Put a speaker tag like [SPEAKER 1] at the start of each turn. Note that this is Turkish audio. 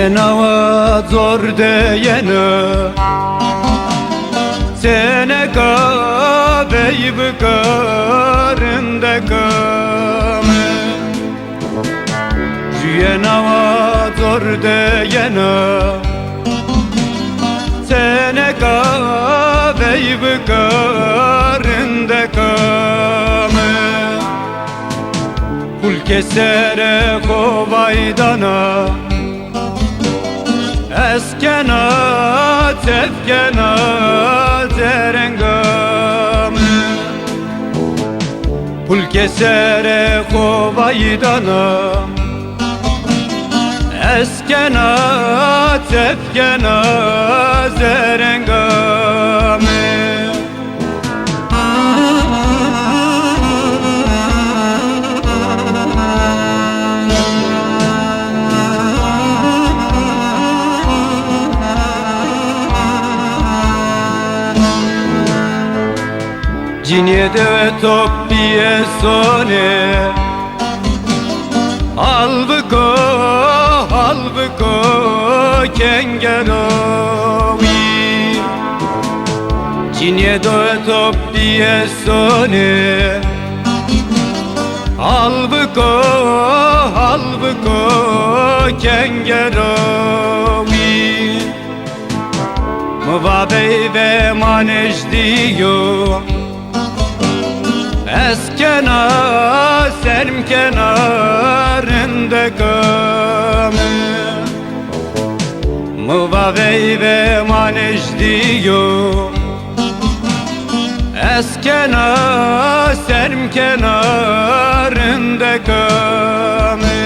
[SPEAKER 1] Ciyena zor diyene Sene kabeyi bıkarında kame Ciyena zor diyene Sene kabeyi bıkarında kame Kul kesere kovaydana Eskena tefkena zerengame Pul kesere kovaydana Eskena tefkena zerengame Ciniyede ve toppiye sone Halbuko kengerovi Ciniyede ve toppiye sone Halbuko kengerovi Muvabey ve manejdiyo Eskena serm kenarında kame Muvavey ve manejdiyo Eskena serm kenarında kame